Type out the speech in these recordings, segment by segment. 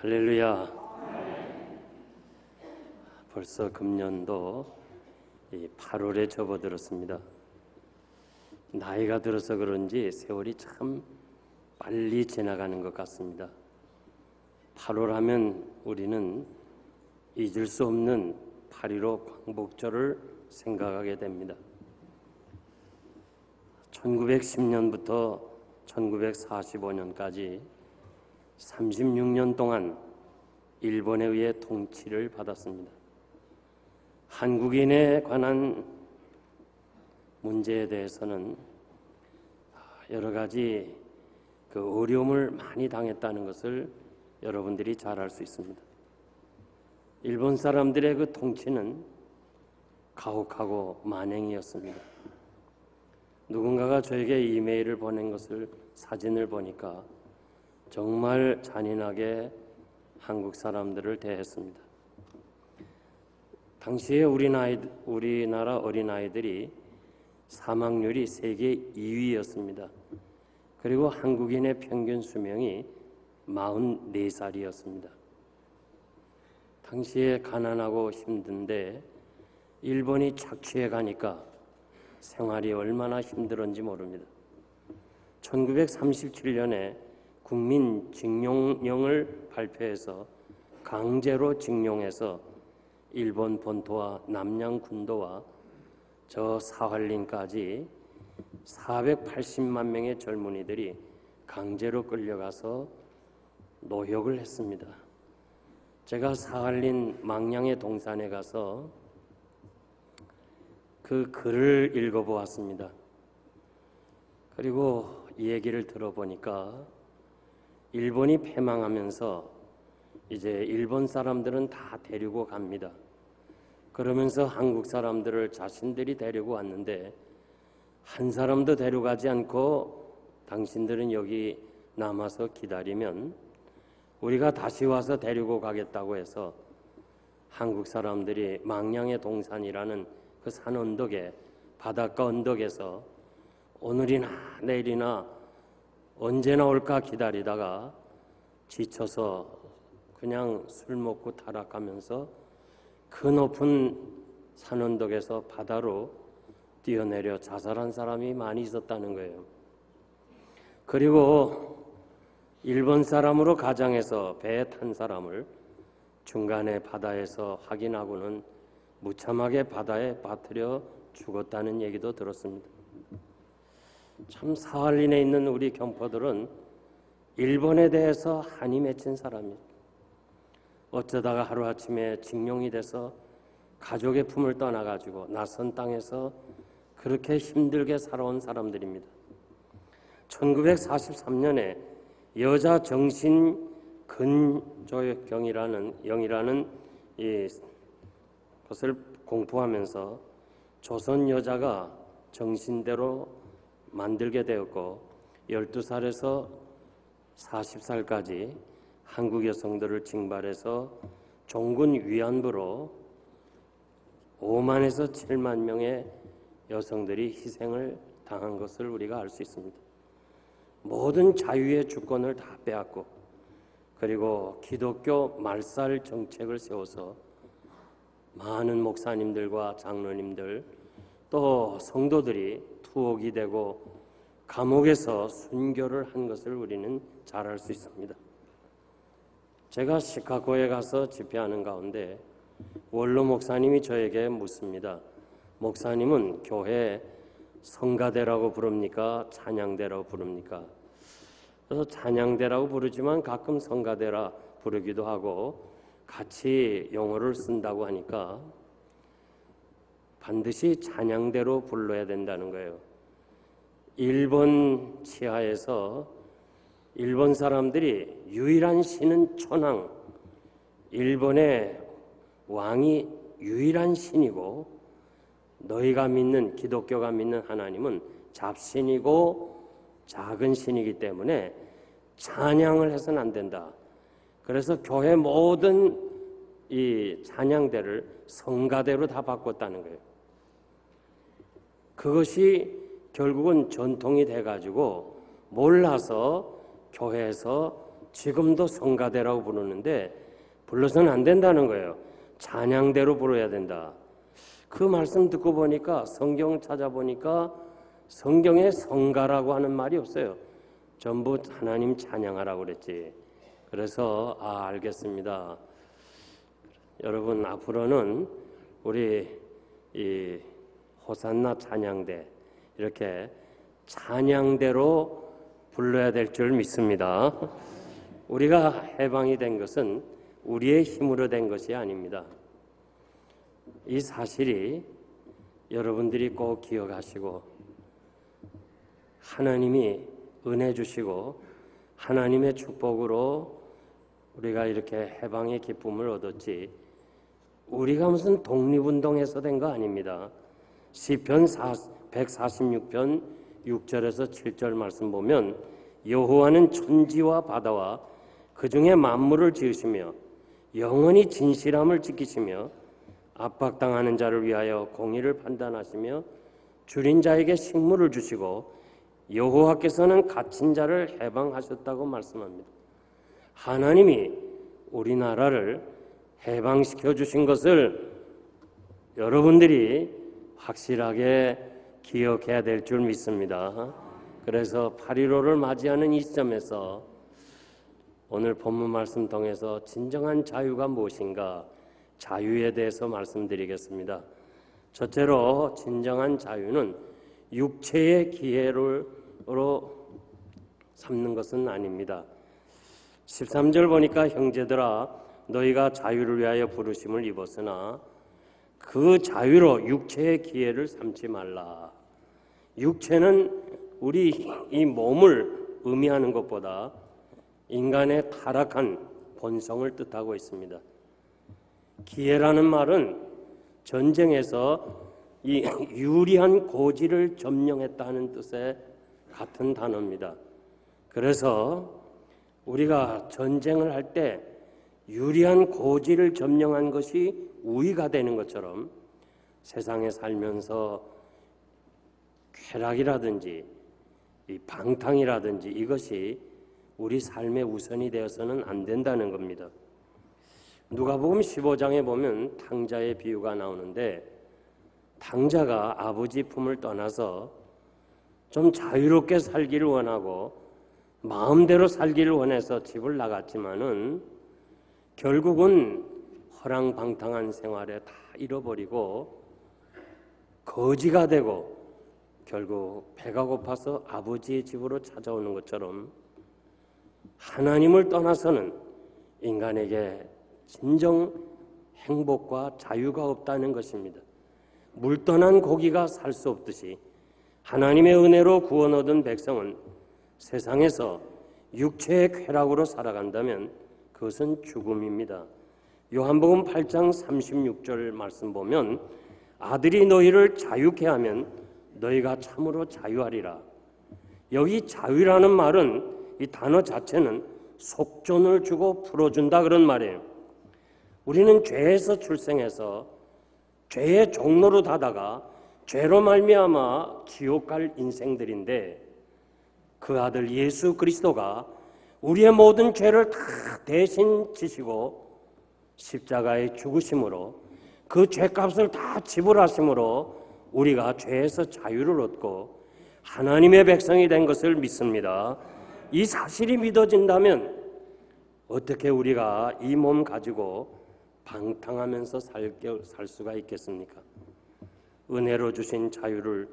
할렐루야. 벌써 금년도 8월에 접어들었습니다. 나이가 들어서 그런지 세월이 참 빨리 지나가는 것 같습니다. 8월 하면 우리는 잊을 수 없는 8.15 광복절을 생각하게 됩니다. 1910년부터 1945년까지 36년 동안 일본에 의해 통치를 받았습니다. 한국인에 관한 문제에 대해서는 여러 가지 어려움을 많이 당했다는 것을 여러분들이 잘 알 수 있습니다. 일본 사람들의 그 통치는 가혹하고 만행이었습니다. 누군가가 저에게 이메일을 보낸 것을 사진을 보니까 정말 잔인하게 한국 사람들을 대했습니다. 당시에 우리나라 어린아이들이 사망률이 세계 2위였습니다. 그리고 한국인의 평균 수명이 44살이었습니다. 당시에 가난하고 힘든데 일본이 착취해 가니까 생활이 얼마나 힘들었는지 모릅니다. 1937년에 국민징용령을 발표해서 강제로 징용해서 일본 본토와 남양 군도와 저 사할린까지 480만 명의 젊은이들이 강제로 끌려가서 노역을 했습니다. 제가 사할린 망량의 동산에 가서 그 글을 읽어보았습니다. 그리고 이 얘기를 들어보니까 일본이 패망하면서 이제 일본 사람들은 다 데리고 갑니다. 그러면서 한국 사람들을 자신들이 데리고 왔는데 한 사람도 데려가지 않고 당신들은 여기 남아서 기다리면 우리가 다시 와서 데리고 가겠다고 해서 한국 사람들이 망량의 동산이라는 그 산 언덕에 바닷가 언덕에서 오늘이나 내일이나 언제나 올까 기다리다가 지쳐서 그냥 술 먹고 타락하면서 그 높은 산 언덕에서 바다로 뛰어내려 자살한 사람이 많이 있었다는 거예요. 그리고 일본 사람으로 가장해서 배에 탄 사람을 중간에 바다에서 확인하고는 무참하게 바다에 빠뜨려 죽었다는 얘기도 들었습니다. 참 사할린에 있는 우리 경포들은 일본에 대해서 한이 맺힌 사람이에요. 어쩌다가 하루아침에 징용이 돼서 가족의 품을 떠나가지고 낯선 땅에서 그렇게 힘들게 살아온 사람들입니다. 1943년에 여자 정신 근조역경이라는 이 것을 공부하면서 조선 여자가 정신대로 만들게 되었고 12살에서 40살까지 한국 여성들을 징발해서 종군 위안부로 5만에서 7만 명의 여성들이 희생을 당한 것을 우리가 알 수 있습니다. 모든 자유의 주권을 다 빼앗고 그리고 기독교 말살 정책을 세워서 많은 목사님들과 장로님들 또 성도들이 투옥이 되고 감옥에서 순교를 한 것을 우리는 잘 알 수 있습니다. 제가 시카고에 가서 집회하는 가운데 원로 목사님이 저에게 묻습니다. 목사님은 교회 성가대라고 부릅니까? 찬양대라고 부릅니까? 그래서 찬양대라고 부르지만 가끔 성가대라 부르기도 하고 같이 용어를 쓴다고 하니까 반드시 찬양대로 불러야 된다는 거예요. 일본 치하에서 일본 사람들이 유일한 신은 천황, 일본의 왕이 유일한 신이고 너희가 믿는 기독교가 믿는 하나님은 잡신이고 작은 신이기 때문에 찬양을 해서는 안 된다. 그래서 교회 모든 이 찬양대를 성가대로 다 바꿨다는 거예요. 그것이 결국은 전통이 돼가지고 몰라서 교회에서 지금도 성가대라고 부르는데 불러서는 안 된다는 거예요. 찬양대로 불러야 된다. 그 말씀 듣고 보니까 성경 찾아보니까 성경에 성가라고 하는 말이 없어요. 전부 하나님 찬양하라고 그랬지. 그래서 알겠습니다. 여러분 앞으로는 우리 이 호산나 찬양대 이렇게 찬양대로 불러야 될 줄 믿습니다. 우리가 해방이 된 것은 우리의 힘으로 된 것이 아닙니다. 이 사실이 여러분들이 꼭 기억하시고 하나님이 은혜 주시고 하나님의 축복으로 우리가 이렇게 해방의 기쁨을 얻었지 우리가 무슨 독립운동해서 된 거 아닙니다. 시편 146편 6절에서 7절 말씀 보면 여호와는 천지와 바다와 그 중에 만물을 지으시며 영원히 진실함을 지키시며 압박당하는 자를 위하여 공의를 판단하시며 줄인 자에게 식물을 주시고 여호와께서는 갇힌 자를 해방하셨다고 말씀합니다. 하나님이 우리나라를 해방시켜 주신 것을 여러분들이 확실하게 기억해야 될 줄 믿습니다. 그래서 8.15를 맞이하는 이 시점에서 오늘 본문 말씀 통해서 진정한 자유가 무엇인가 자유에 대해서 말씀드리겠습니다. 첫째로 진정한 자유는 육체의 기회로 삼는 것은 아닙니다. 13절 보니까 형제들아 너희가 자유를 위하여 부르심을 입었으나 그 자유로 육체의 기회를 삼지 말라. 육체는 우리 이 몸을 의미하는 것보다 인간의 타락한 본성을 뜻하고 있습니다. 기회라는 말은 전쟁에서 이 유리한 고지를 점령했다는 뜻의 같은 단어입니다. 그래서 우리가 전쟁을 할 때 유리한 고지를 점령한 것이 우위가 되는 것처럼 세상에 살면서 쾌락이라든지 이 방탕이라든지 이것이 우리 삶의 우선이 되어서는 안 된다는 겁니다. 누가복음 15장에 보면 탕자의 비유가 나오는데 탕자가 아버지 품을 떠나서 좀 자유롭게 살기를 원하고 마음대로 살기를 원해서 집을 나갔지만은 결국은 허랑방탕한 생활에 다 잃어버리고 거지가 되고 결국 배가 고파서 아버지의 집으로 찾아오는 것처럼 하나님을 떠나서는 인간에게 진정 행복과 자유가 없다는 것입니다. 물 떠난 고기가 살 수 없듯이 하나님의 은혜로 구원 얻은 백성은 세상에서 육체의 쾌락으로 살아간다면 그것은 죽음입니다. 요한복음 8장 36절 말씀 보면 아들이 너희를 자유케 하면 너희가 참으로 자유하리라. 여기 자유라는 말은 이 단어 자체는 속전을 주고 풀어준다 그런 말이에요. 우리는 죄에서 출생해서 죄의 종로로 다다가 죄로 말미암아 지옥 갈 인생들인데 그 아들 예수 그리스도가 우리의 모든 죄를 다 대신 지시고 십자가에 죽으심으로 그 죄값을 다 지불하심으로 우리가 죄에서 자유를 얻고 하나님의 백성이 된 것을 믿습니다. 이 사실이 믿어진다면 어떻게 우리가 이 몸 가지고 방탕하면서 살 수가 있겠습니까? 은혜로 주신 자유를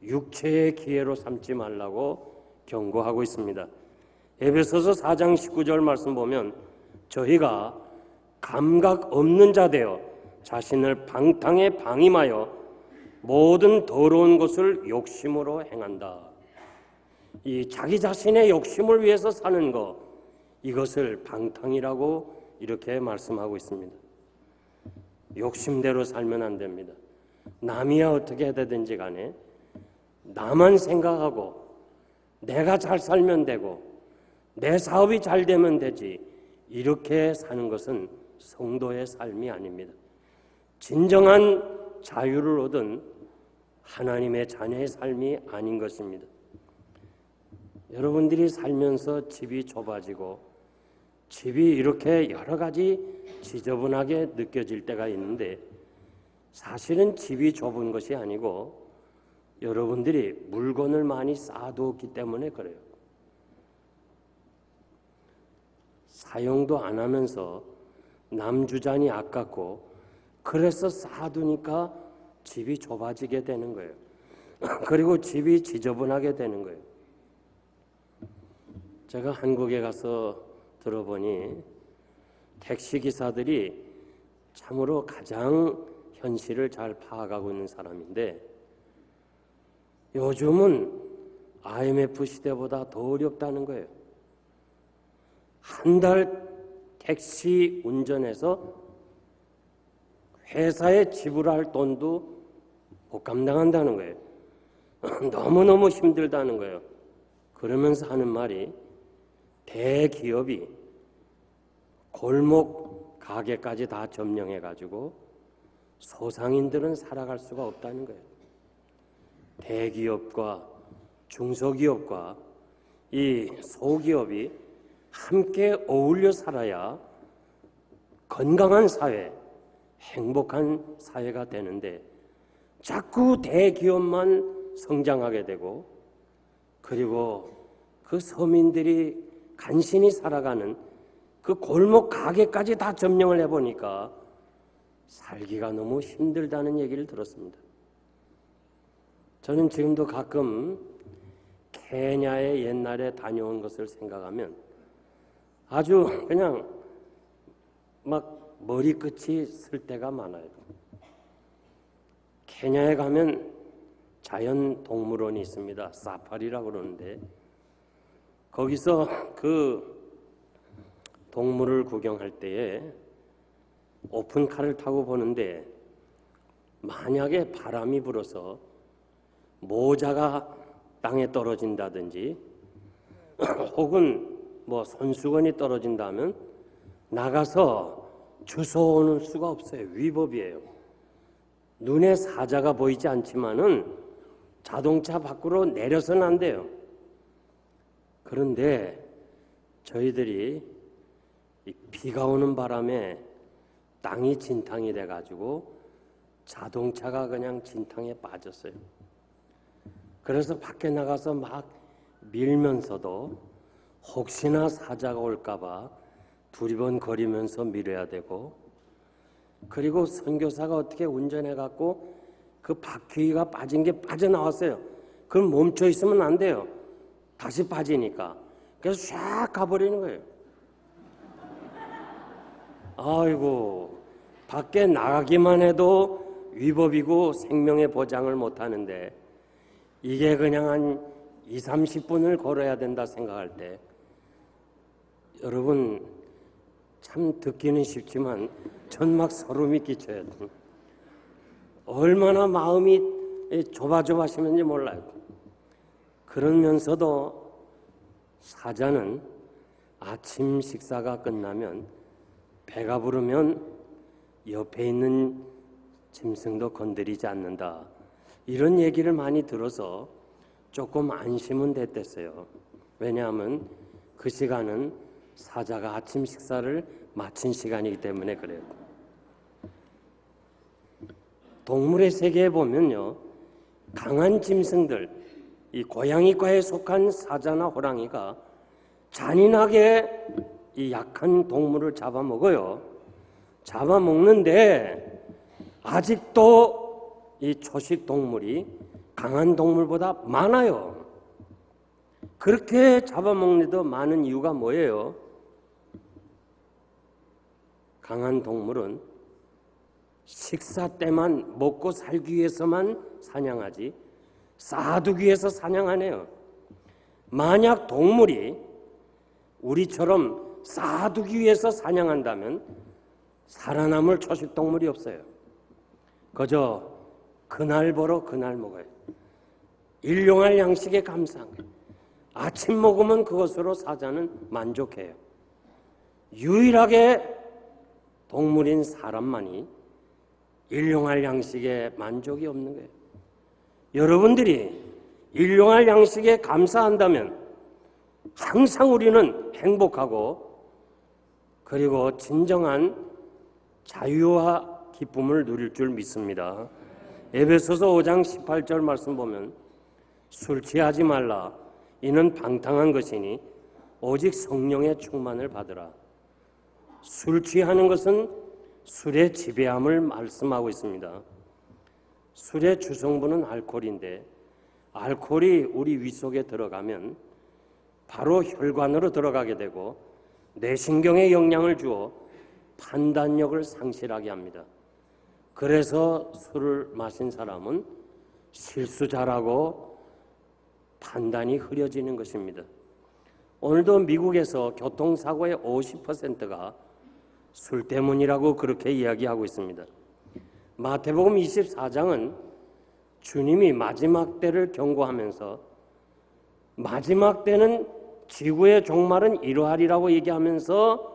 육체의 기회로 삼지 말라고 경고하고 있습니다. 에베소서 4장 19절 말씀 보면 저희가 감각 없는 자 되어 자신을 방탕에 방임하여 모든 더러운 것을 욕심으로 행한다. 이 자기 자신의 욕심을 위해서 사는 것, 이것을 방탕이라고 이렇게 말씀하고 있습니다. 욕심대로 살면 안 됩니다. 남이야 어떻게 되든지 간에 나만 생각하고 내가 잘 살면 되고 내 사업이 잘 되면 되지, 이렇게 사는 것은 성도의 삶이 아닙니다. 진정한 자유를 얻은 하나님의 자녀의 삶이 아닌 것입니다. 여러분들이 살면서 집이 좁아지고 집이 이렇게 여러 가지 지저분하게 느껴질 때가 있는데 사실은 집이 좁은 것이 아니고 여러분들이 물건을 많이 쌓아두었기 때문에 그래요. 사용도 안 하면서 남 주잔이 아깝고 그래서 쌓아두니까 집이 좁아지게 되는 거예요. 그리고 집이 지저분하게 되는 거예요. 제가 한국에 가서 들어보니 택시기사들이 참으로 가장 현실을 잘 파악하고 있는 사람인데 요즘은 IMF 시대보다 더 어렵다는 거예요. 한 달 택시 운전해서 회사에 지불할 돈도 못 감당한다는 거예요. 너무너무 힘들다는 거예요. 그러면서 하는 말이 대기업이 골목 가게까지 다 점령해가지고 소상인들은 살아갈 수가 없다는 거예요. 대기업과 중소기업과 이 소기업이 함께 어울려 살아야 건강한 사회, 행복한 사회가 되는데 자꾸 대기업만 성장하게 되고 그리고 그 서민들이 간신히 살아가는 그 골목 가게까지 다 점령을 해보니까 살기가 너무 힘들다는 얘기를 들었습니다. 저는 지금도 가끔 케냐에 옛날에 다녀온 것을 생각하면 아주 그냥 막 머리끝이 쓸 때가 많아요. 케냐에 가면 자연동물원이 있습니다. 사파리라고 그러는데 거기서 그 동물을 구경할 때에 오픈카를 타고 보는데 만약에 바람이 불어서 모자가 땅에 떨어진다든지 혹은 뭐 손수건이 떨어진다면 나가서 주워오는 수가 없어요. 위법이에요. 눈에 사자가 보이지 않지만은 자동차 밖으로 내려서는 안 돼요. 그런데 저희들이 이 비가 오는 바람에 땅이 진탕이 돼가지고 자동차가 그냥 진탕에 빠졌어요. 그래서 밖에 나가서 막 밀면서도 혹시나 사자가 올까봐 두리번거리면서 밀어야 되고 그리고 선교사가 어떻게 운전해갖고 그 바퀴가 빠진 게 빠져나왔어요. 그럼 멈춰 있으면 안 돼요. 다시 빠지니까. 그래서 샥 가버리는 거예요. 아이고, 밖에 나가기만 해도 위법이고 생명의 보장을 못 하는데 이게 그냥 한 20-30분을 걸어야 된다 생각할 때 여러분 참 듣기는 쉽지만 전 막 소름이 끼쳐요. 얼마나 마음이 조바조바하시는지 몰라요. 그러면서도 사자는 아침 식사가 끝나면 배가 부르면 옆에 있는 짐승도 건드리지 않는다. 이런 얘기를 많이 들어서 조금 안심은 됐댔어요. 왜냐하면 그 시간은 사자가 아침 식사를 마친 시간이기 때문에 그래요. 동물의 세계에 보면요, 강한 짐승들, 이 고양이과에 속한 사자나 호랑이가 잔인하게 이 약한 동물을 잡아먹어요. 잡아먹는데 아직도 이 초식 동물이 강한 동물보다 많아요. 그렇게 잡아먹는 많은 이유가 뭐예요? 강한 동물은 식사 때만 먹고 살기 위해서만 사냥하지 쌓아두기 위해서 사냥 안 해요. 만약 동물이 우리처럼 쌓아두기 위해서 사냥한다면 살아남을 초식동물이 없어요. 그저 그날 벌어 그날 먹어요. 일용할 양식에 감사한 거예요. 아침 먹으면 그것으로 사자는 만족해요. 유일하게 동물인 사람만이 일용할 양식에 만족이 없는 거예요. 여러분들이 일용할 양식에 감사한다면 항상 우리는 행복하고 그리고 진정한 자유와 기쁨을 누릴 줄 믿습니다. 에베소서 5장 18절 말씀 보면 술 취하지 말라. 이는 방탕한 것이니 오직 성령의 충만을 받으라. 술 취하는 것은 술의 지배함을 말씀하고 있습니다. 술의 주성분은 알코올인데 알코올이 우리 위 속에 들어가면 바로 혈관으로 들어가게 되고 뇌신경에 영향을 주어 판단력을 상실하게 합니다. 그래서 술을 마신 사람은 실수 잘하고 판단이 흐려지는 것입니다. 오늘도 미국에서 교통사고의 50%가 술 때문이라고 그렇게 이야기하고 있습니다. 마태복음 24장은 주님이 마지막 때를 경고하면서 마지막 때는 지구의 종말은 이러하리라고 얘기하면서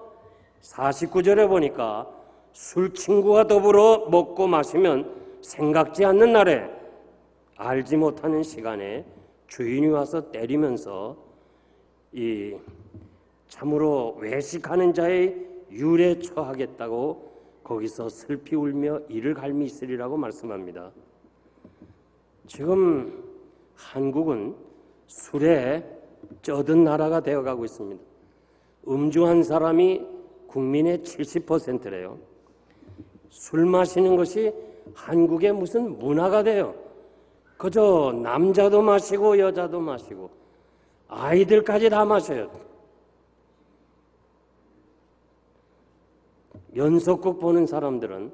49절에 보니까 술 친구와 더불어 먹고 마시면 생각지 않는 날에 알지 못하는 시간에 주인이 와서 때리면서 이 참으로 외식하는 자의 율에 처하겠다고 거기서 슬피 울며 이를 갈미 있으리라고 말씀합니다. 지금 한국은 술에 쩌든 나라가 되어가고 있습니다. 음주한 사람이 국민의 70%래요. 술 마시는 것이 한국의 무슨 문화가 돼요. 그저 남자도 마시고 여자도 마시고 아이들까지 다 마셔요. 연속극 보는 사람들은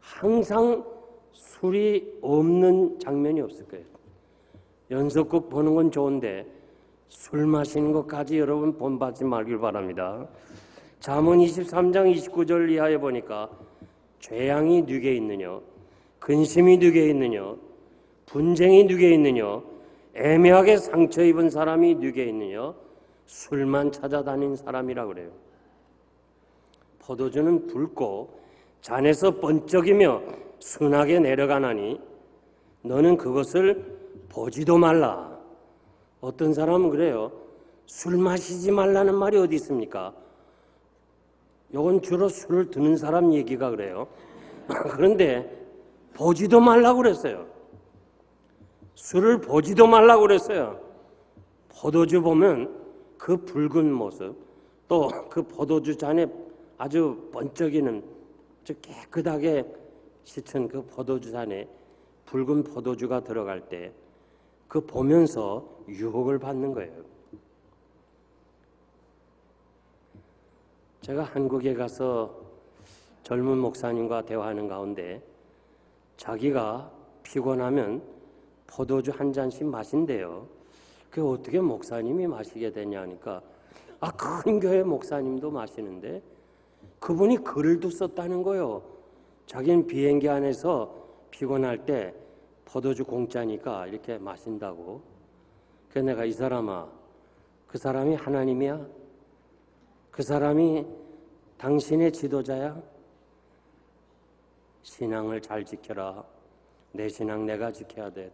항상 술이 없는 장면이 없을 거예요. 연속극 보는 건 좋은데 술 마시는 것까지 여러분 본받지 말길 바랍니다. 잠언 23장 29절 이하에 보니까 죄양이 누게 있느냐, 근심이 누게 있느냐, 분쟁이 누게 있느냐, 애매하게 상처 입은 사람이 누게 있느냐, 술만 찾아다닌 사람이라 그래요. 포도주는 붉고 잔에서 번쩍이며 순하게 내려가나니 너는 그것을 보지도 말라. 어떤 사람은 그래요. 술 마시지 말라는 말이 어디 있습니까? 요건 주로 술을 드는 사람 얘기가 그래요. 그런데 보지도 말라고 그랬어요. 술을 보지도 말라고 그랬어요. 포도주 보면 그 붉은 모습, 또 그 포도주 잔에 아주 번쩍이는 아주 깨끗하게 씻은 그 포도주 잔에 붉은 포도주가 들어갈 때 그 보면서 유혹을 받는 거예요. 제가 한국에 가서 젊은 목사님과 대화하는 가운데 자기가 피곤하면 포도주 한 잔씩 마신대요. 그게 어떻게 목사님이 마시게 되냐 하니까 큰 교회 목사님도 마시는데 그분이 글을 썼다는 거예요. 자기는 비행기 안에서 피곤할 때 포도주 공짜니까 이렇게 마신다고. 그래서 내가 이 사람아, 그 사람이 하나님이야? 그 사람이 당신의 지도자야? 신앙을 잘 지켜라. 내 신앙 내가 지켜야 돼.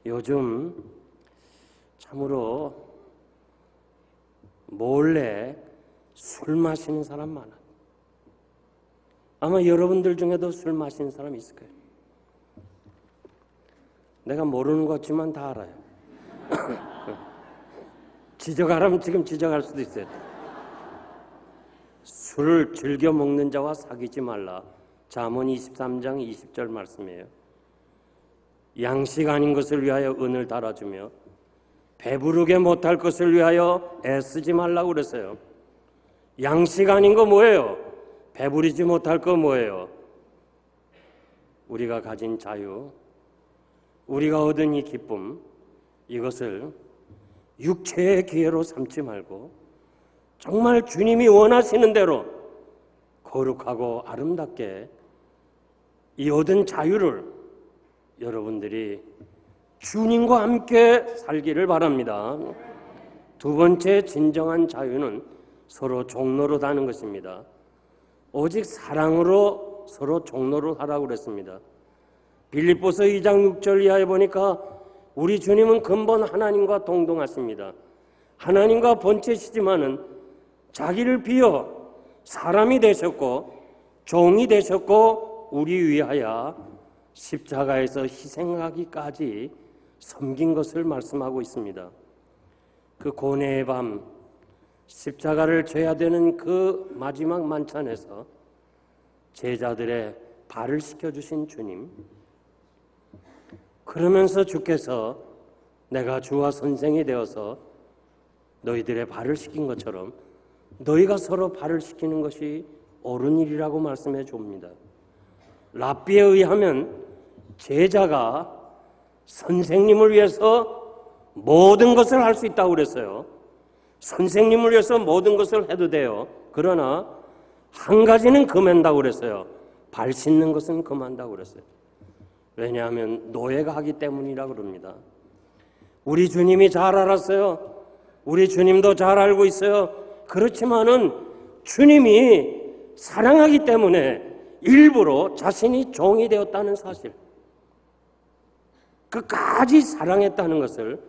요즘 참으로 몰래 술 마시는 사람 많아. 아마 여러분들 중에도 술 마시는 사람 있을 거예요. 내가 모르는 것 같지만 다 알아요. 지적하라면 지금 지적할 수도 있어요. 술을 즐겨 먹는 자와 사귀지 말라. 잠언 23장 20절 말씀이에요. 양식 아닌 것을 위하여 은을 달아주며 배부르게 못할 것을 위하여 애쓰지 말라고 그랬어요. 양식 아닌 거 뭐예요? 배부르지 못할 거 뭐예요? 우리가 가진 자유, 우리가 얻은 이 기쁨, 이것을 육체의 기회로 삼지 말고 정말 주님이 원하시는 대로 거룩하고 아름답게 이 얻은 자유를 여러분들이 주님과 함께 살기를 바랍니다. 두 번째 진정한 자유는 서로 종로로 다는 것입니다. 오직 사랑으로 서로 종로로 하라고 그랬습니다. 빌립보서 2장 6절 이하에 보니까 우리 주님은 근본 하나님과 동등하십니다. 하나님과 본체시지만은 자기를 비워 사람이 되셨고 종이 되셨고 우리 위하여 십자가에서 희생하기까지 섬긴 것을 말씀하고 있습니다. 그 고뇌의 밤 십자가를 져야 되는 그 마지막 만찬에서 제자들의 발을 씻겨주신 주님, 그러면서 주께서 내가 주와 선생이 되어서 너희들의 발을 씻긴 것처럼 너희가 서로 발을 씻기는 것이 옳은 일이라고 말씀해 줍니다. 랍비에 의하면 제자가 선생님을 위해서 모든 것을 할 수 있다고 그랬어요. 선생님을 위해서 모든 것을 해도 돼요. 그러나 한 가지는 금한다고 그랬어요. 발 씻는 것은 금한다고 그랬어요. 왜냐하면 노예가 하기 때문이라 그럽니다. 우리 주님이 잘 알았어요. 우리 주님도 잘 알고 있어요. 그렇지만은 주님이 사랑하기 때문에 일부러 자신이 종이 되었다는 사실, 끝까지 사랑했다는 것을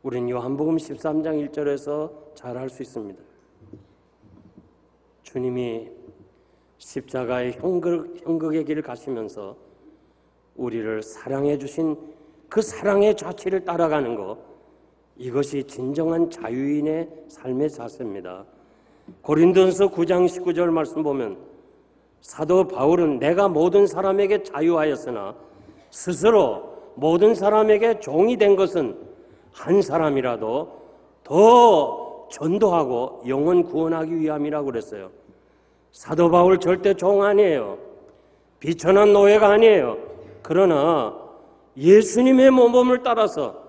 우리는 요한복음 13장 1절에서 잘 알 수 있습니다. 주님이 십자가의 형극의 길을 가시면서 우리를 사랑해 주신 그 사랑의 자취를 따라가는 것, 이것이 진정한 자유인의 삶의 자세입니다. 고린도전서 9장 19절 말씀 보면 사도 바울은 내가 모든 사람에게 자유하였으나 스스로 모든 사람에게 종이 된 것은 한 사람이라도 더 전도하고 영혼 구원하기 위함이라고 그랬어요. 사도 바울 절대 종 아니에요. 비천한 노예가 아니에요. 그러나 예수님의 모범을 따라서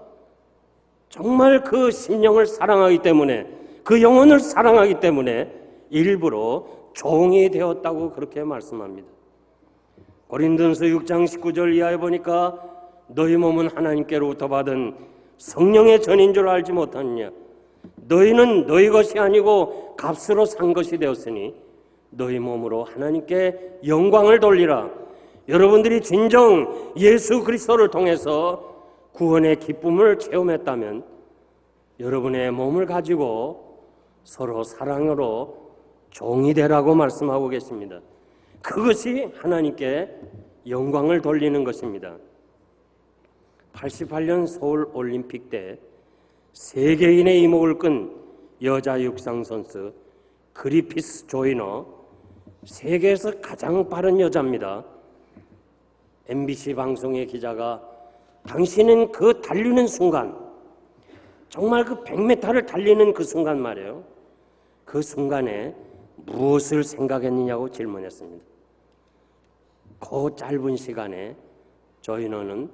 정말 그 심령을 사랑하기 때문에, 그 영혼을 사랑하기 때문에 일부러 종이 되었다고 그렇게 말씀합니다. 고린도전서 6장 19절 이하에 보니까 너희 몸은 하나님께로부터 받은 성령의 전인 줄 알지 못하느냐. 너희는 너희 것이 아니고 값으로 산 것이 되었으니 너희 몸으로 하나님께 영광을 돌리라. 여러분들이 진정 예수 그리스도를 통해서 구원의 기쁨을 체험했다면 여러분의 몸을 가지고 서로 사랑으로 종이 되라고 말씀하고 계십니다. 그것이 하나님께 영광을 돌리는 것입니다. 88년 서울 올림픽 때 세계인의 이목을 끈 여자 육상 선수 그리피스 조이너, 세계에서 가장 빠른 여자입니다. MBC 방송의 기자가 당신은 그 달리는 순간, 정말 그 100m를 달리는 그 순간 말이에요. 그 순간에 무엇을 생각했느냐고 질문했습니다. 그 짧은 시간에 조이너는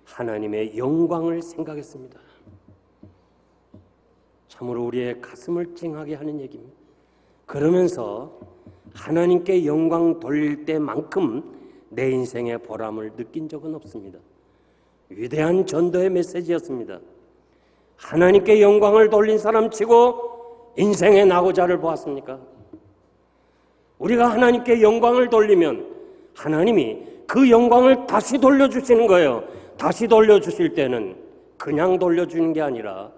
하나님의 영광을 생각했습니다. 참으로 우리의 가슴을 찡하게 하는 얘기입니다. 그러면서 하나님께 영광 돌릴 때만큼 내 인생의 보람을 느낀 적은 없습니다. 위대한 전도의 메시지였습니다. 하나님께 영광을 돌린 사람 치고 인생의 낙오자를 보았습니까? 우리가 하나님께 영광을 돌리면 하나님이 그 영광을 다시 돌려주시는 거예요. 다시 돌려주실 때는 그냥 돌려주는 게 아니라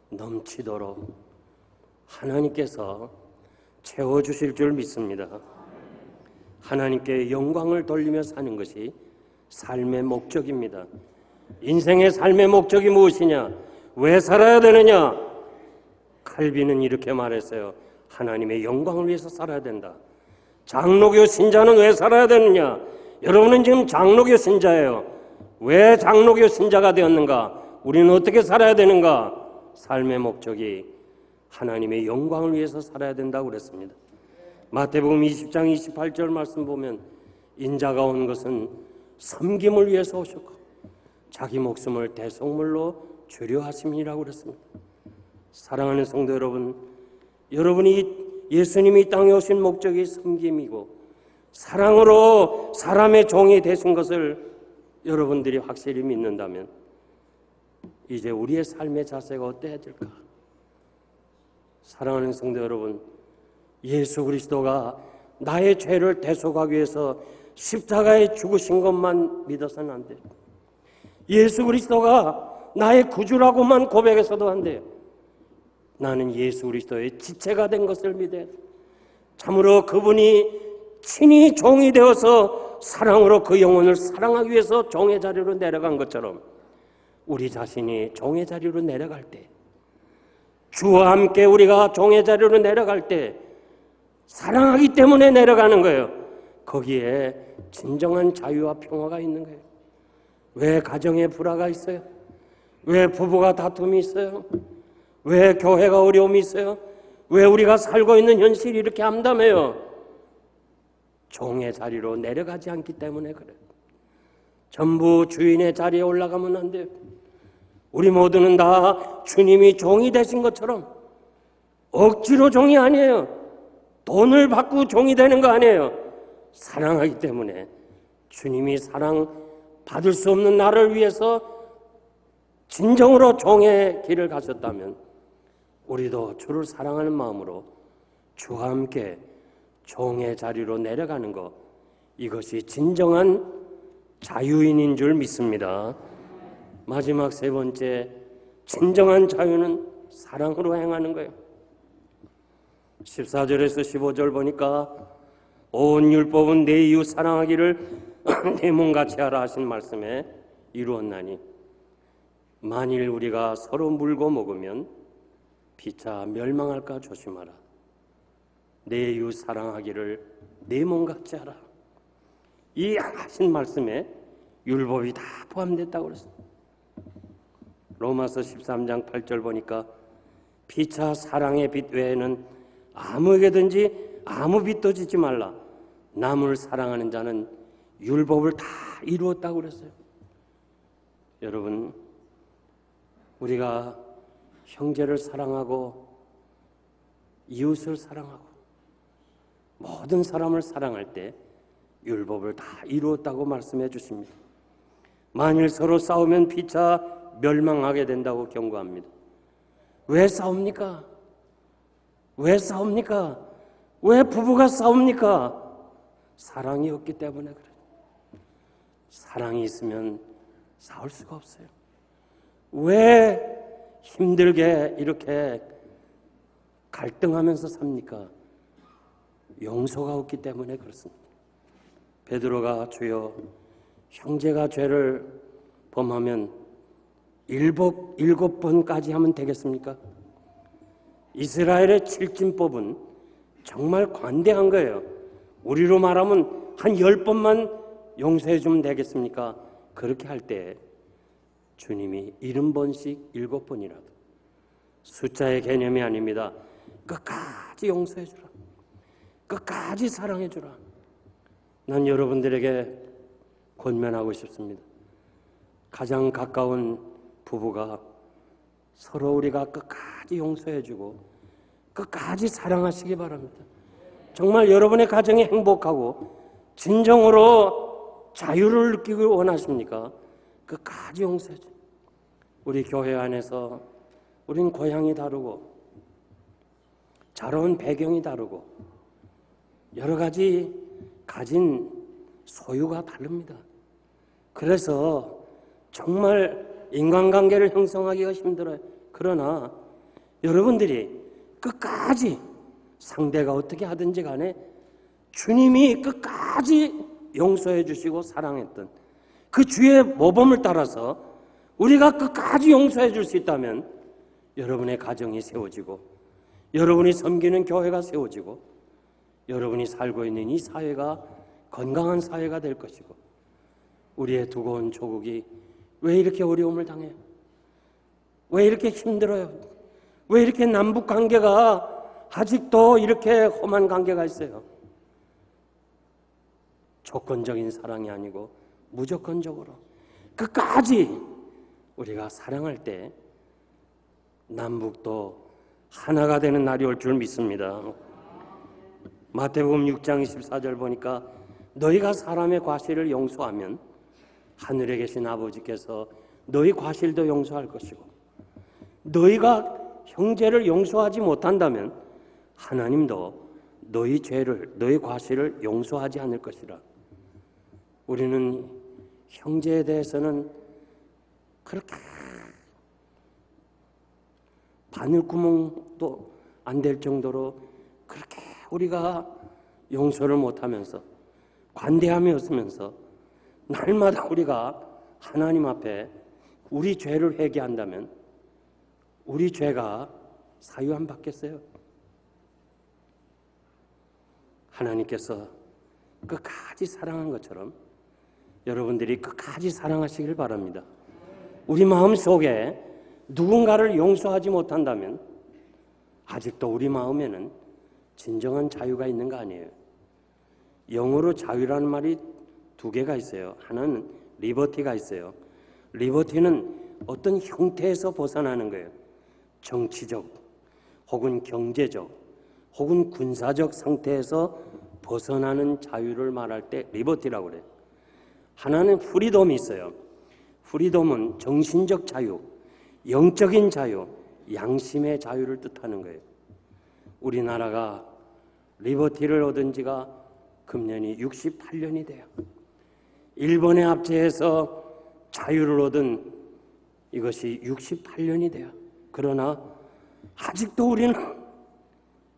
넘치도록 하나님께서 채워주실 줄 믿습니다. 하나님께 영광을 돌리며 사는 것이 삶의 목적입니다. 인생의 삶의 목적이 무엇이냐? 왜 살아야 되느냐? 칼빈은 이렇게 말했어요. 하나님의 영광을 위해서 살아야 된다. 장로교 신자는 왜 살아야 되느냐? 여러분은 지금 장로교 신자예요. 왜 장로교 신자가 되었는가? 우리는 어떻게 살아야 되는가? 삶의 목적이 하나님의 영광을 위해서 살아야 된다고 그랬습니다. 마태복음 20장 28절 말씀 보면 인자가 온 것은 섬김을 위해서 오셨고 자기 목숨을 대속물로 주려 하심이라고 그랬습니다. 사랑하는 성도 여러분, 여러분이 예수님이 이 땅에 오신 목적이 섬김이고 사랑으로 사람의 종이 되신 것을 여러분들이 확실히 믿는다면 이제 우리의 삶의 자세가 어때야 될까? 사랑하는 성도 여러분, 예수 그리스도가 나의 죄를 대속하기 위해서 십자가에 죽으신 것만 믿어서는 안 돼요. 예수 그리스도가 나의 구주라고만 고백해서도 안 돼요. 나는 예수 그리스도의 지체가 된 것을 믿어야 돼. 참으로 그분이 친히 종이 되어서 사랑으로 그 영혼을 사랑하기 위해서 종의 자리로 내려간 것처럼 우리 자신이 종의 자리로 내려갈 때, 주와 함께 우리가 종의 자리로 내려갈 때 사랑하기 때문에 내려가는 거예요. 거기에 진정한 자유와 평화가 있는 거예요. 왜 가정에 불화가 있어요? 왜 부부가 다툼이 있어요? 왜 교회가 어려움이 있어요? 왜 우리가 살고 있는 현실이 이렇게 암담해요? 종의 자리로 내려가지 않기 때문에 그래요. 전부 주인의 자리에 올라가면 안 돼요. 우리 모두는 다 주님이 종이 되신 것처럼 억지로 종이 아니에요. 돈을 받고 종이 되는 거 아니에요. 사랑하기 때문에 주님이 사랑 받을 수 없는 나를 위해서 진정으로 종의 길을 가셨다면 우리도 주를 사랑하는 마음으로 주와 함께 종의 자리로 내려가는 것, 이것이 진정한 자유인인 줄 믿습니다. 마지막 세 번째, 진정한 자유는 사랑으로 행하는 거예요. 14절에서 15절 보니까 온 율법은 내 이웃 사랑하기를 내 몸같이 하라 하신 말씀에 이루었나니 만일 우리가 서로 물고 먹으면 피차 멸망할까 조심하라. 내 이웃 사랑하기를 내 몸같이 하라. 이 하신 말씀에 율법이 다 포함됐다고 그랬어요. 로마서 13장 8절 보니까 피차 사랑의 빛 외에는 아무에게든지 아무 빛도 지지 말라. 남을 사랑하는 자는 율법을 다 이루었다고 그랬어요. 여러분, 우리가 형제를 사랑하고 이웃을 사랑하고 모든 사람을 사랑할 때 율법을 다 이루었다고 말씀해 주십니다. 만일 서로 싸우면 피차 멸망하게 된다고 경고합니다. 왜 싸웁니까? 왜 싸웁니까? 왜 부부가 싸웁니까? 사랑이 없기 때문에 그래요. 사랑이 있으면 싸울 수가 없어요. 왜 힘들게 이렇게 갈등하면서 삽니까? 용서가 없기 때문에 그렇습니다. 베드로가 주여 형제가 죄를 범하면 일곱 번까지 하면 되겠습니까? 이스라엘의 칠진법은 정말 관대한 거예요. 우리로 말하면 한 10번만 용서해 주면 되겠습니까? 그렇게 할 때 주님이 70번씩 7번이라도, 숫자의 개념이 아닙니다. 끝까지 용서해 주라. 끝까지 사랑해 주라. 난 여러분들에게 권면하고 싶습니다. 가장 가까운 부부가 서로 우리가 끝까지 용서해 주고 끝까지 사랑하시기 바랍니다. 정말 여러분의 가정이 행복하고 진정으로 자유를 느끼기 원하십니까? 끝까지 용서해 주세요. 우리 교회 안에서 우린 고향이 다르고 자라온 배경이 다르고 여러 가지 가진 소유가 다릅니다. 그래서 정말 인간관계를 형성하기가 힘들어요. 그러나 여러분들이 끝까지 상대가 어떻게 하든지 간에 주님이 끝까지 용서해 주시고 사랑했던 그 주의 모범을 따라서 우리가 끝까지 용서해 줄 수 있다면 여러분의 가정이 세워지고 여러분이 섬기는 교회가 세워지고 여러분이 살고 있는 이 사회가 건강한 사회가 될 것이고 우리의 두고 온 조국이 왜 이렇게 어려움을 당해요? 왜 이렇게 힘들어요? 왜 이렇게 남북 관계가 아직도 이렇게 험한 관계가 있어요? 조건적인 사랑이 아니고 무조건적으로 끝까지 우리가 사랑할 때 남북도 하나가 되는 날이 올 줄 믿습니다. 마태복음 6장 24절 보니까 너희가 사람의 과실을 용서하면 하늘에 계신 아버지께서 너희 과실도 용서할 것이고 너희가 형제를 용서하지 못한다면 하나님도 너희 죄를, 너희 과실을 용서하지 않을 것이라. 우리는 형제에 대해서는 그렇게 바늘구멍도 안 될 정도로 그렇게 우리가 용서를 못하면서 관대함이 없으면서 날마다 우리가 하나님 앞에 우리 죄를 회개한다면 우리 죄가 사유 안 받겠어요? 하나님께서 끝까지 사랑한 것처럼 여러분들이 끝까지 사랑하시길 바랍니다. 우리 마음속에 누군가를 용서하지 못한다면 아직도 우리 마음에는 진정한 자유가 있는 거 아니에요. 영어로 자유라는 말이 두 개가 있어요. 하나는 리버티가 있어요. 리버티는 어떤 형태에서 벗어나는 거예요. 정치적 혹은 경제적 혹은 군사적 상태에서 벗어나는 자유를 말할 때 리버티라고 그래요. 하나는 프리덤이 있어요. 프리덤은 정신적 자유, 영적인 자유, 양심의 자유를 뜻하는 거예요. 우리나라가 리버티를 얻은 지가 금년이 68년이 돼요. 일본에 압제해서 자유를 얻은 이것이 68년이 돼요. 그러나 아직도 우리는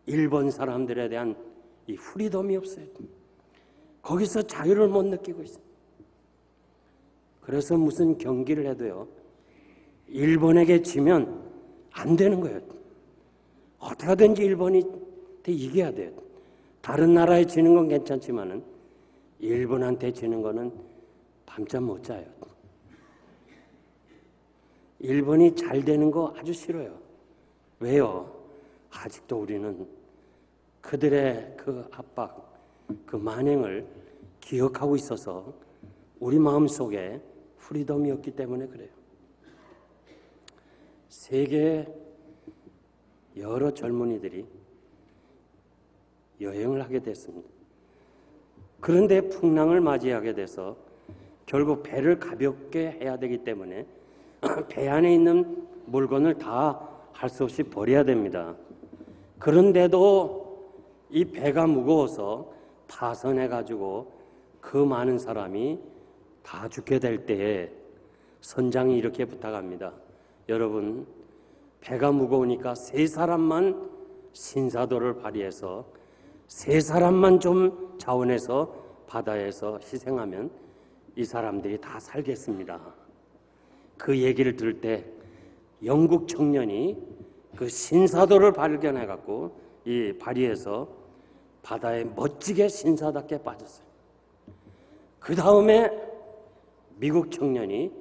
일본 사람들에 대한 이 프리덤이 없어요. 거기서 자유를 못 느끼고 있어요. 그래서 무슨 경기를 해도요, 일본에게 지면 안 되는 거예요. 어떻게 하든지 일본한테 이겨야 돼요. 다른 나라에 지는 건 괜찮지만은 일본한테 지는 거는 밤잠 못 자요. 일본이 잘 되는 거 아주 싫어요. 왜요? 아직도 우리는 그들의 그 압박, 그 만행을 기억하고 있어서 우리 마음속에 프리덤이 없기 때문에 그래요. 세계의 여러 젊은이들이 여행을 하게 됐습니다. 그런데 풍랑을 맞이하게 돼서 결국 배를 가볍게 해야 되기 때문에 배 안에 있는 물건을 다 할 수 없이 버려야 됩니다. 그런데도 이 배가 무거워서 파선해가지고 그 많은 사람이 다 죽게 될 때에 선장이 이렇게 부탁합니다. 여러분, 배가 무거우니까 세 사람만 신사도를 발휘해서 세 사람만 좀 자원해서 바다에서 희생하면 이 사람들이 다 살겠습니다. 그 얘기를 들을 때 영국 청년이 그 신사도를 발견해갖고 이 발휘해서 바다에 멋지게 신사답게 빠졌어요. 그 다음에 미국 청년이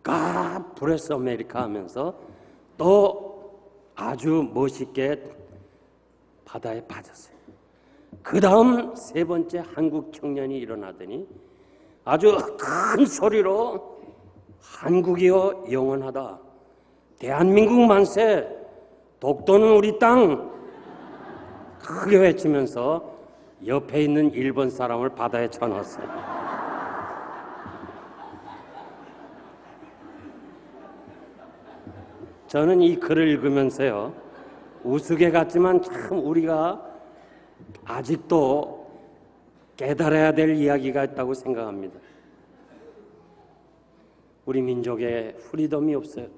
God bless America 하면서 또 아주 멋있게 바다에 빠졌어요. 그 다음 세 번째 한국 청년이 일어나더니 아주 큰 소리로 한국이여 영원하다, 대한민국 만세, 독도는 우리 땅 크게 외치면서 옆에 있는 일본 사람을 바다에 쳐넣었어요. 저는 이 글을 읽으면서요, 우스개 같지만 참 우리가 아직도 깨달아야 될 이야기가 있다고 생각합니다. 우리 민족에 프리덤이 없어요.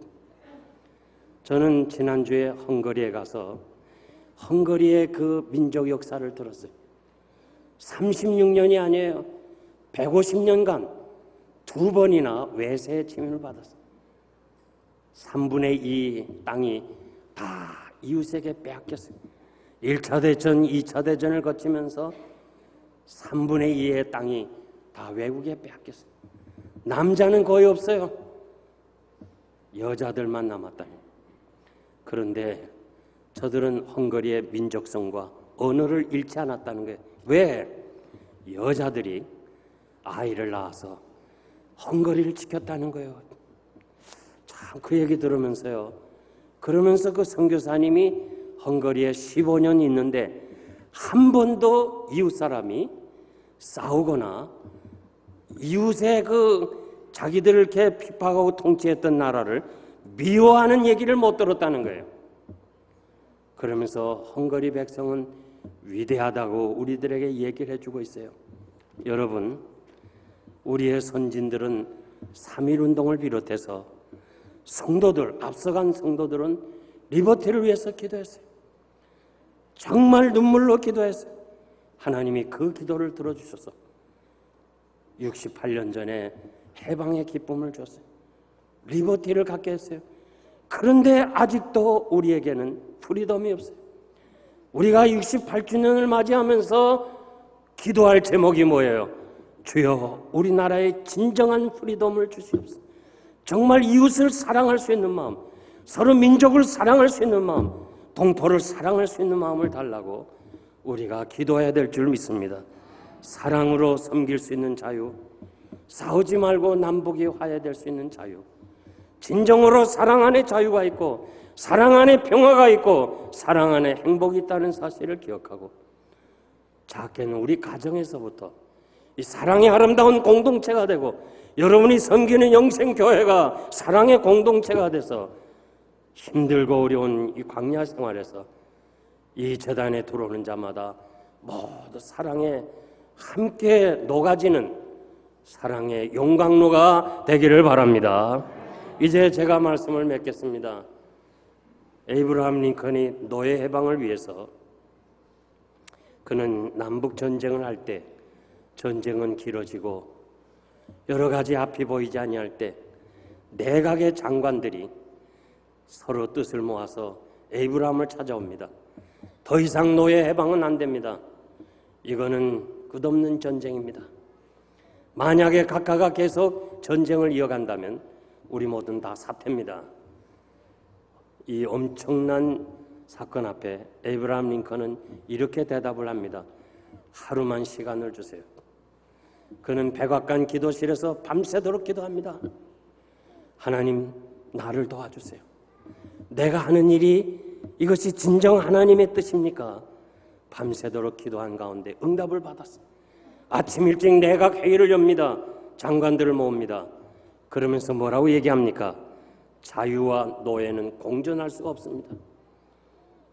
저는 지난주에 헝가리에 가서 헝가리의 그 민족 역사를 들었어요. 36년이 아니에요. 150년간 두 번이나 외세의 침입을 받았어요. 3분의 2 땅이 다 이웃에게 빼앗겼어요. 1차 대전, 2차 대전을 거치면서 3분의 2의 땅이 다 외국에 빼앗겼어요. 남자는 거의 없어요. 여자들만 남았다니. 그런데 저들은 헝가리의 민족성과 언어를 잃지 않았다는 거예요. 왜? 여자들이 아이를 낳아서 헝가리를 지켰다는 거예요. 참 그 얘기 들으면서요. 그러면서 그 선교사님이 헝가리에 15년 있는데 한 번도 이웃 사람이 싸우거나 이웃의 그 자기들을 이렇게 핍박하고 통치했던 나라를 미워하는 얘기를 못 들었다는 거예요. 그러면서 헝가리 백성은 위대하다고 우리들에게 얘기를 해주고 있어요. 여러분, 우리의 선진들은 3.1운동을 비롯해서 성도들, 앞서간 성도들은 리버티를 위해서 기도했어요. 정말 눈물로 기도했어요. 하나님이 그 기도를 들어주셔서 68년 전에 해방의 기쁨을 줬어요. 리버티를 갖게 했어요. 그런데 아직도 우리에게는 프리덤이 없어요. 우리가 68주년을 맞이하면서 기도할 제목이 뭐예요? 주여, 우리나라에 진정한 프리덤을 주시옵소서. 정말 이웃을 사랑할 수 있는 마음, 서로 민족을 사랑할 수 있는 마음, 동포를 사랑할 수 있는 마음을 달라고 우리가 기도해야 될 줄 믿습니다. 사랑으로 섬길 수 있는 자유, 싸우지 말고 남북이 화해될 수 있는 자유, 진정으로 사랑 안에 자유가 있고 사랑 안에 평화가 있고 사랑 안에 행복이 있다는 사실을 기억하고, 작게는 우리 가정에서부터 이 사랑의 아름다운 공동체가 되고, 여러분이 섬기는 영생교회가 사랑의 공동체가 돼서 힘들고 어려운 이 광야 생활에서 이 제단에 들어오는 자마다 모두 사랑에 함께 녹아지는 사랑의 용광로가 되기를 바랍니다. 이제 제가 말씀을 맺겠습니다. 에이브러함 링컨이 노예 해방을 위해서, 그는 남북 전쟁을 할 때 전쟁은 길어지고 여러 가지 앞이 보이지 아니할 때 내각의 장관들이 서로 뜻을 모아서 에이브러함을 찾아옵니다. 더 이상 노예 해방은 안 됩니다. 이거는 끝없는 전쟁입니다. 만약에 각하가 계속 전쟁을 이어간다면 우리 모두는 다 사태입니다. 이 엄청난 사건 앞에 에이브러함 링컨은 이렇게 대답을 합니다. 하루만 시간을 주세요. 그는 백악관 기도실에서 밤새도록 기도합니다. 하나님, 나를 도와주세요. 내가 하는 일이 이것이 진정 하나님의 뜻입니까? 밤새도록 기도한 가운데 응답을 받았어요. 아침 일찍 내각 회의를 엽니다. 장관들을 모읍니다. 그러면서 뭐라고 얘기합니까? 자유와 노예는 공존할 수가 없습니다.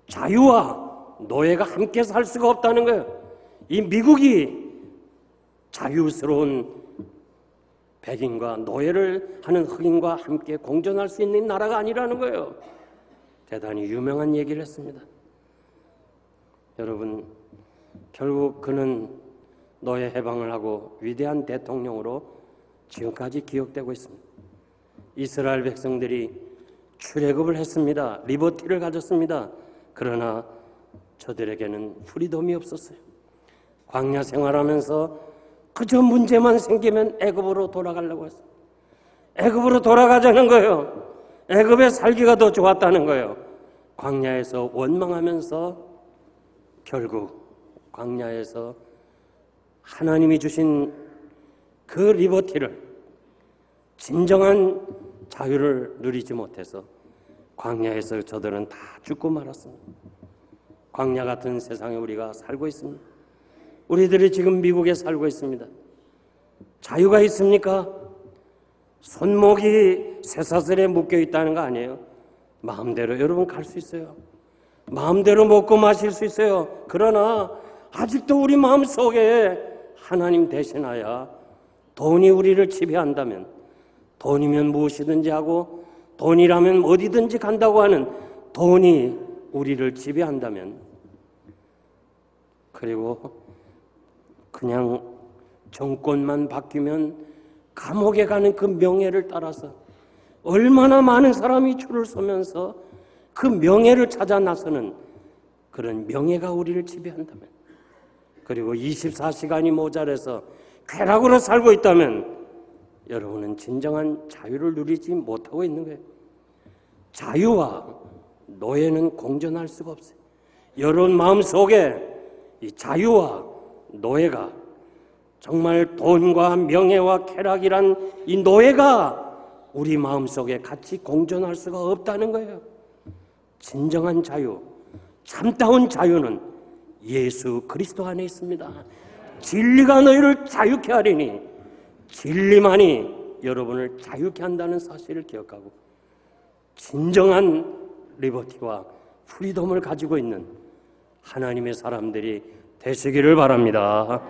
자유와 노예가 함께 살 수가 없다는 거예요. 이 미국이 자유스러운 백인과 노예를 하는 흑인과 함께 공존할 수 있는 나라가 아니라는 거예요. 대단히 유명한 얘기를 했습니다. 여러분, 결국 그는 노예 해방을 하고 위대한 대통령으로 지금까지 기억되고 있습니다. 이스라엘 백성들이 출애굽을 했습니다. 리버티를 가졌습니다. 그러나 저들에게는 프리덤이 없었어요. 광야 생활하면서 그저 문제만 생기면 애굽으로 돌아가려고 했어요. 애굽으로 돌아가자는 거예요. 애굽에 살기가 더 좋았다는 거예요. 광야에서 원망하면서 결국 광야에서 하나님이 주신 그 리버티를, 진정한 자유를 누리지 못해서 광야에서 저들은 다 죽고 말았습니다. 광야 같은 세상에 우리가 살고 있습니다. 우리들이 지금 미국에 살고 있습니다. 자유가 있습니까? 손목이 쇠사슬에 묶여 있다는 거 아니에요? 마음대로 여러분 갈 수 있어요. 마음대로 먹고 마실 수 있어요. 그러나 아직도 우리 마음속에 하나님 대신하여 돈이 우리를 지배한다면, 돈이면 무엇이든지 하고 돈이라면 어디든지 간다고 하는 돈이 우리를 지배한다면, 그리고 그냥 정권만 바뀌면 감옥에 가는 그 명예를 따라서 얼마나 많은 사람이 줄을 서면서 그 명예를 찾아 나서는 그런 명예가 우리를 지배한다면, 그리고 24시간이 모자라서 쾌락으로 살고 있다면 여러분은 진정한 자유를 누리지 못하고 있는 거예요. 자유와 노예는 공존할 수가 없어요. 여러분 마음속에 이 자유와 노예가, 정말 돈과 명예와 쾌락이란 이 노예가 우리 마음속에 같이 공존할 수가 없다는 거예요. 진정한 자유, 참다운 자유는 예수 그리스도 안에 있습니다. 진리가 너희를 자유케 하리니, 진리만이 여러분을 자유케 한다는 사실을 기억하고 진정한 리버티와 프리덤을 가지고 있는 하나님의 사람들이 되시기를 바랍니다.